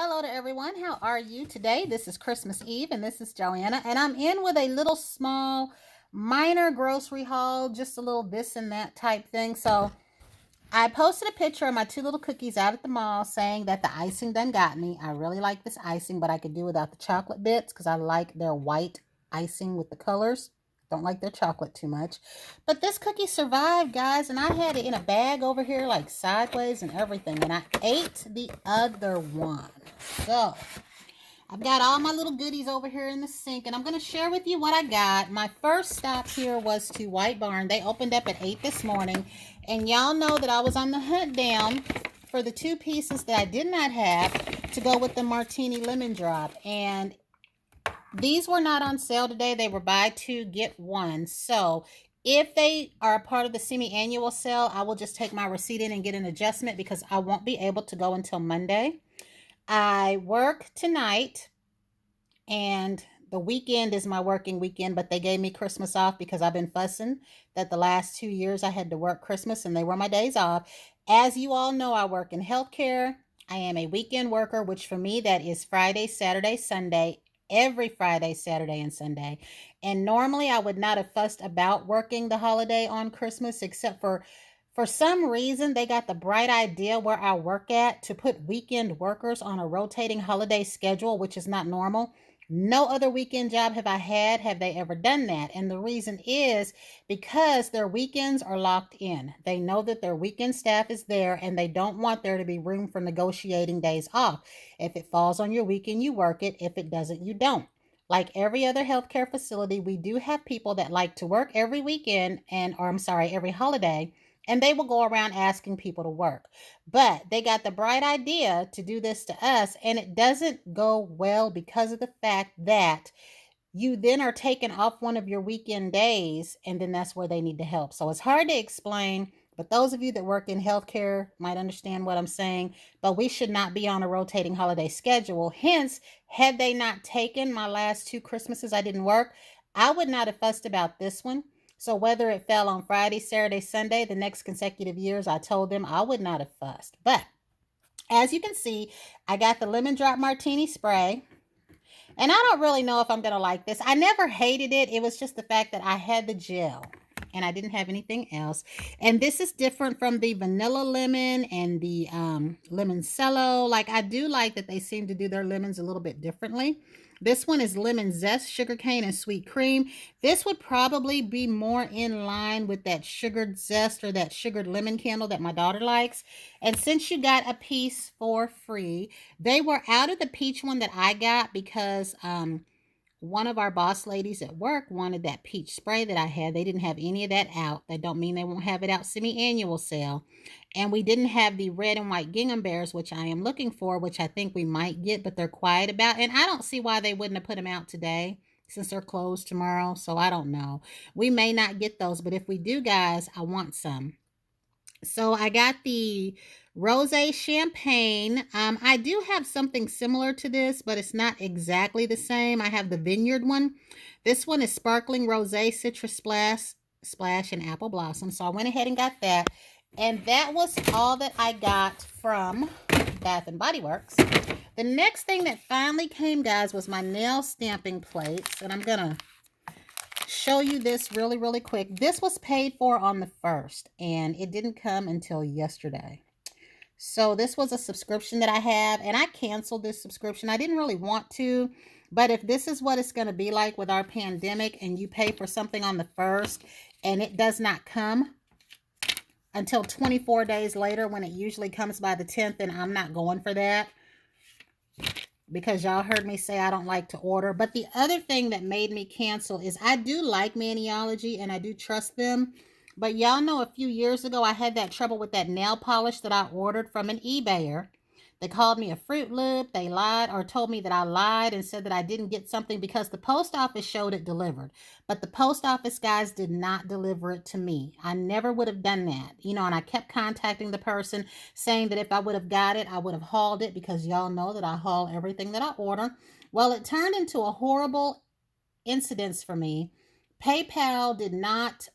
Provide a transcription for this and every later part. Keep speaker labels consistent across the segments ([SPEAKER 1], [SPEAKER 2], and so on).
[SPEAKER 1] Hello to everyone. How are you today? This is Christmas Eve and this is Joanna, and I'm in with a little small minor grocery haul, just a little this and that type thing. So I posted a picture of my two little cookies out at the mall saying that the icing done got me. I really like this icing, but I could do without the chocolate bits because I like their white icing with the colors. Don't like their chocolate too much. But this cookie survived, guys, and I had it in a bag over here like sideways and everything, and I ate the other one. So I've got all my little goodies over here in the sink, and I'm going to share with you what I got. My first stop here was to White Barn. They opened up at 8 this morning, and y'all know that I was on the hunt down for the two pieces that I did not have to go with the martini lemon drop. And these were not on sale today. They were buy two, get one. So if they are a part of the semi-annual sale, I will just take my receipt in and get an adjustment because I won't be able to go until Monday. I work tonight, and the weekend is my working weekend, but they gave me Christmas off because I've been fussing that the last 2 years I had to work Christmas and they were my days off. As you all know, I work in healthcare. I am a weekend worker, which for me, that is Friday, Saturday, Sunday, every Friday, Saturday, and Sunday. And normally I would not have fussed about working the holiday on Christmas, except for some reason, they got the bright idea where I work at to put weekend workers on a rotating holiday schedule, which is not normal. No other weekend job have they ever done that. And the reason is because their weekends are locked in. They know that their weekend staff is there and they don't want there to be room for negotiating days off. If it falls on your weekend, you work it. If it doesn't, you don't. Like every other healthcare facility, we do have people that like to work every weekend or I'm sorry, every holiday, and they will go around asking people to work. But they got the bright idea to do this to us, and it doesn't go well because of the fact that you then are taking off one of your weekend days, and then that's where they need the help. So it's hard to explain, but those of you that work in healthcare might understand what I'm saying. But we should not be on a rotating holiday schedule. Hence, had they not taken my last two Christmases I didn't work, I would not have fussed about this one. So whether it fell on Friday, Saturday, Sunday, the next consecutive years, I told them I would not have fussed. But as you can see, I got the lemon drop martini spray. And I don't really know if I'm going to like this. I never hated it. It was just the fact that I had the gel and I didn't have anything else. And this is different from the vanilla lemon and the lemon cello. Like, I do like that they seem to do their lemons a little bit differently. This one is lemon zest, sugarcane, and sweet cream. This would probably be more in line with that sugared zest or that sugared lemon candle that my daughter likes. And since you got a piece for free, they were out of the peach one that I got because one of our boss ladies at work wanted that peach spray that I had. They didn't have any of that out. That don't mean they won't have it out semi-annual sale. And we didn't have the red and white gingham bears, which I am looking for, which I think we might get, but they're quiet about. And I don't see why they wouldn't have put them out today since they're closed tomorrow. So I don't know. We may not get those, but if we do, guys, I want some. So I got the rosé champagne. I do have something similar to this, but it's not exactly the same. I have the vineyard one. This one is sparkling rosé citrus splash and apple blossom. So I went ahead and got that. And that was all that I got from Bath and Body Works. The next thing that finally came, guys, was my nail stamping plates. And I'm going to show you this really quick. This was paid for on the 1st and it didn't come until yesterday. So this was a subscription that I have, and I canceled this subscription. I didn't really want to, but if this is what it's going to be like with our pandemic and you pay for something on the 1st and it does not come until 24 days later when it usually comes by the 10th, then I'm not going for that. Because y'all heard me say I don't like to order. But the other thing that made me cancel is I do like Maniology and I do trust them. But y'all know a few years ago I had that trouble with that nail polish that I ordered from an eBayer. They called me a Fruit Loop. They lied or told me that I lied and said that I didn't get something because the post office showed it delivered. But the post office guys did not deliver it to me. I never would have done that. You know, and I kept contacting the person saying that if I would have got it, I would have hauled it because y'all know that I haul everything that I order. Well, it turned into a horrible incident for me. PayPal did not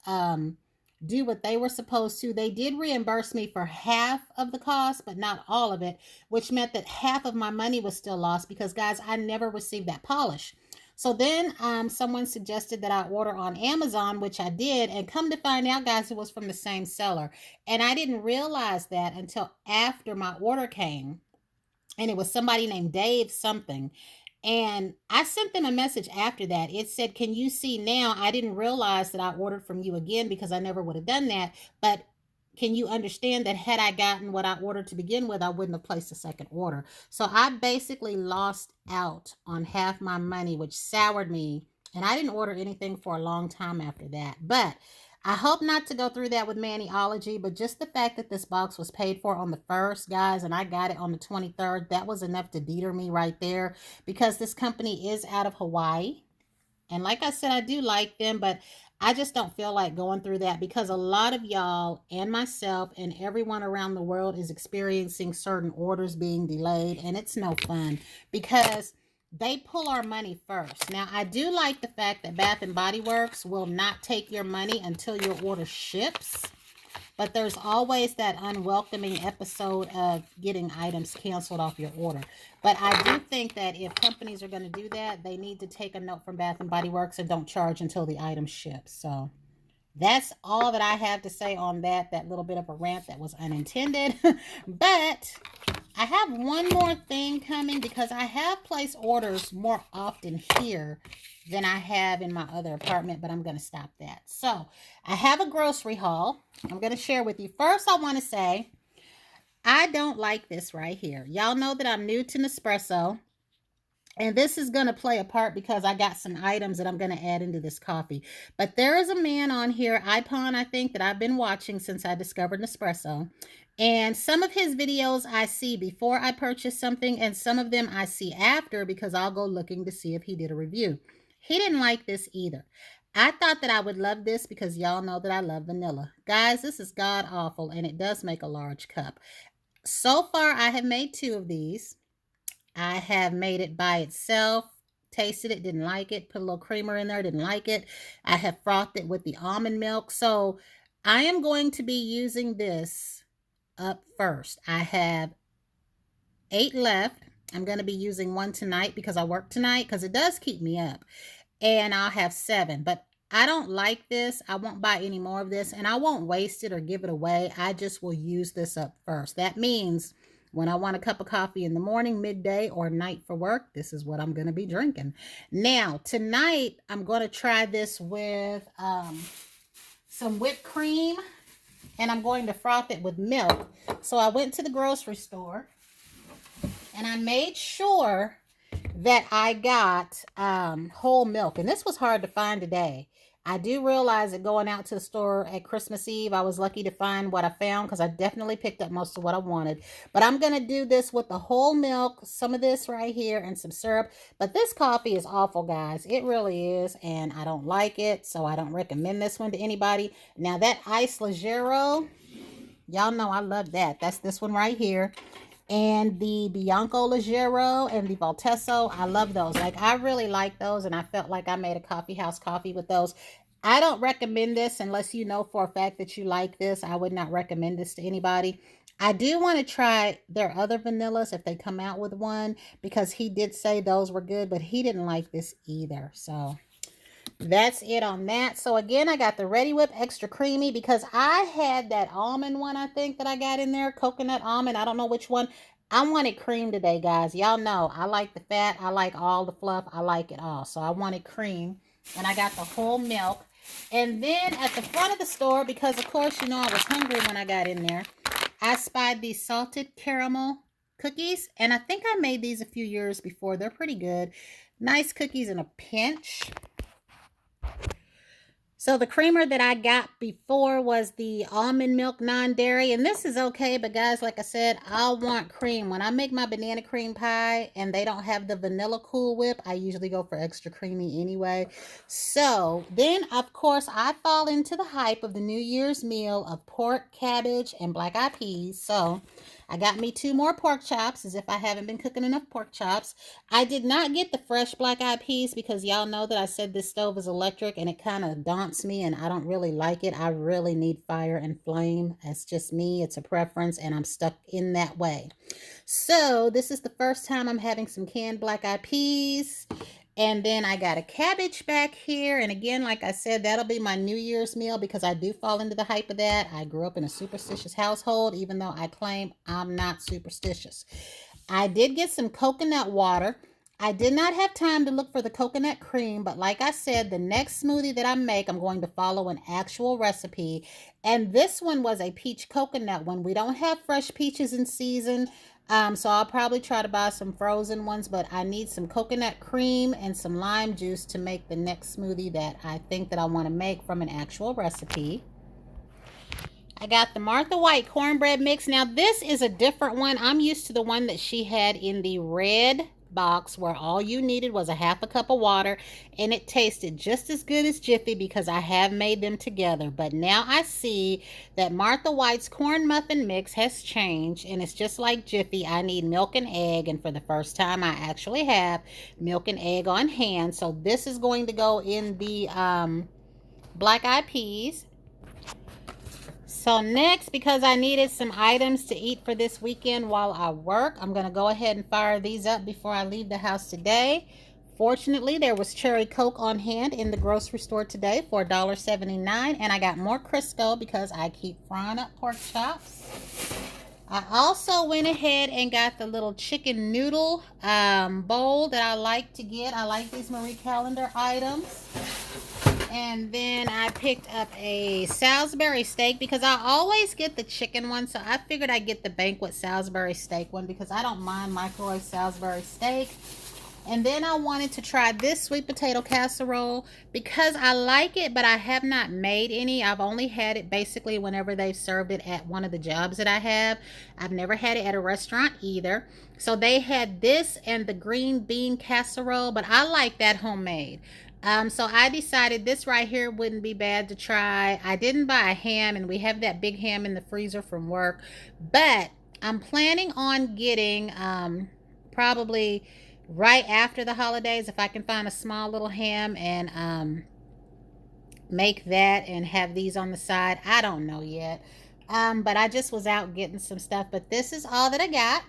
[SPEAKER 1] do what they were supposed to. They did reimburse me for half of the cost, but not all of it, which meant that half of my money was still lost because, guys, I never received that polish. So then someone suggested that I order on Amazon, which I did, and come to find out, guys, it was from the same seller. And I didn't realize that until after my order came, and it was somebody named Dave something. And I sent them a message after that. It said, "Can you see now? I didn't realize that I ordered from you again because I never would have done that. But can you understand that had I gotten what I ordered to begin with, I wouldn't have placed a second order?" So I basically lost out on half my money, which soured me. And I didn't order anything for a long time after that. But I hope not to go through that with Maniology, but just the fact that this box was paid for on the 1st, guys, and I got it on the 23rd, that was enough to deter me right there, because this company is out of Hawaii. And like I said, I do like them, but I just don't feel like going through that because a lot of y'all and myself and everyone around the world is experiencing certain orders being delayed, and it's no fun because they pull our money first. Now, I do like the fact that Bath and Body Works will not take your money until your order ships. But there's always that unwelcoming episode of getting items canceled off your order. But I do think that if companies are going to do that, they need to take a note from Bath and Body Works and don't charge until the item ships. So that's all that I have to say on that little bit of a rant that was unintended. But I have one more thing coming because I have placed orders more often here than I have in my other apartment, but I'm going to stop that. So I have a grocery haul I'm going to share with you. First, I want to say I don't like this right here. Y'all know that I'm new to Nespresso. And this is going to play a part because I got some items that I'm going to add into this coffee. But there is a man on here, Ipon, I think, that I've been watching since I discovered Nespresso. And some of his videos I see before I purchase something, and some of them I see after because I'll go looking to see if he did a review. He didn't like this either. I thought that I would love this because y'all know that I love vanilla. Guys, this is god awful, and it does make a large cup. So far, I have made 2 of these. I have made it by itself, tasted it, didn't like it, put a little creamer in there, didn't like it. I have frothed it with the almond milk. So I am going to be using this up first. I have 8 left. I'm going to be using 1 tonight because I work tonight because it does keep me up. And I'll have 7. But I don't like this. I won't buy any more of this. And I won't waste it or give it away. I just will use this up first. That means when I want a cup of coffee in the morning, midday, or night for work, this is what I'm going to be drinking. Now, tonight, I'm going to try this with some whipped cream, and I'm going to froth it with milk. So I went to the grocery store, and I made sure that I got whole milk. And this was hard to find today. I do realize that going out to the store at Christmas Eve, I was lucky to find what I found because I definitely picked up most of what I wanted. But I'm going to do this with the whole milk, some of this right here, and some syrup. But this coffee is awful, guys. It really is, and I don't like it, so I don't recommend this one to anybody. Now, that Ice Leggero, y'all know I love that. That's this one right here. And the Bianco Leggero and the Valtesso, I love those. Like, I really like those, and I felt like I made a coffee house coffee with those. I don't recommend this unless you know for a fact that you like this. I would not recommend this to anybody. I do want to try their other vanillas if they come out with one, because he did say those were good, but he didn't like this either. So that's it on that. So again, I got the Ready Whip Extra Creamy because I had that almond one, I think, that I got in there. Coconut almond. I don't know which one. I wanted cream today, guys. Y'all know I like the fat. I like all the fluff. I like it all. So I wanted cream. And I got the whole milk. And then at the front of the store, because of course, you know, I was hungry when I got in there, I spied these salted caramel cookies. And I think I made these a few years before. They're pretty good. Nice cookies in a pinch. So the creamer that I got before was the almond milk non-dairy, and this is okay, but guys, like I said, I want cream. When I make my banana cream pie and they don't have the vanilla Cool Whip, I usually go for extra creamy anyway. So then, of course, I fall into the hype of the New Year's meal of pork, cabbage, and black-eyed peas. So I got me 2 more pork chops, as if I haven't been cooking enough pork chops. I did not get the fresh black-eyed peas because y'all know that I said this stove is electric and it kind of daunts me and I don't really like it. I really need fire and flame. That's just me. It's a preference and I'm stuck in that way. So this is the first time I'm having some canned black-eyed peas. And then I got a cabbage back here. And again, like I said, that'll be my New Year's meal because I do fall into the hype of that. I grew up in a superstitious household, even though I claim I'm not superstitious. I did get some coconut water. I did not have time to look for the coconut cream, but like I said, the next smoothie that I make, I'm going to follow an actual recipe. And this one was a peach coconut one. We don't have fresh peaches in season. So I'll probably try to buy some frozen ones, but I need some coconut cream and some lime juice to make the next smoothie that I think that I want to make from an actual recipe. I got the Martha White cornbread mix. Now this is a different one. I'm used to the one that she had in the red box where all you needed was a half a cup of water and it tasted just as good as Jiffy because I have made them together. But now I see that Martha White's corn muffin mix has changed and it's just like Jiffy. I need milk and egg, and for the first time I actually have milk and egg on hand. So this is going to go in the black-eyed peas. So next, because I needed some items to eat for this weekend while I work, I'm going to go ahead and fire these up before I leave the house today. Fortunately, there was cherry Coke on hand in the grocery store today for $1.79, and I got more Crisco because I keep frying up pork chops. I also went ahead and got the little chicken noodle bowl that I like to get. I like these Marie Calendar items. And then I picked up a Salisbury steak because I always get the chicken one. So I figured I'd get the banquet Salisbury steak one because I don't mind microwave Salisbury steak. And then I wanted to try this sweet potato casserole because I like it, but I have not made any. I've only had it basically whenever they've served it at one of the jobs that I have. I've never had it at a restaurant either. So they had this and the green bean casserole, but I like that homemade. So I decided this right here wouldn't be bad to try. I didn't buy a ham, and we have that big ham in the freezer from work, but I'm planning on getting probably right after the holidays, if I can find a small little ham and make that and have these on the side. I don't know yet. But I just was out getting some stuff. But this is all that I got.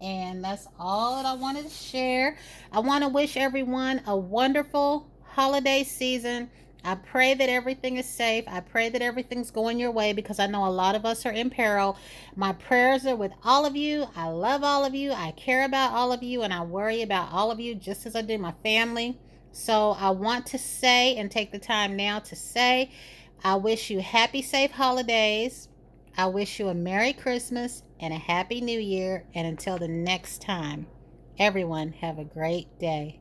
[SPEAKER 1] And that's all that I wanted to share. I want to wish everyone a wonderful holiday season. I pray that everything is safe. I pray that everything's going your way because I know a lot of us are in peril. My prayers are with all of you. I love all of you. I care about all of you, and I worry about all of you just as I do my family. So I want to say and take the time now to say, I wish you happy, safe holidays. I wish you a Merry Christmas and a Happy New Year. And until the next time, everyone have a great day.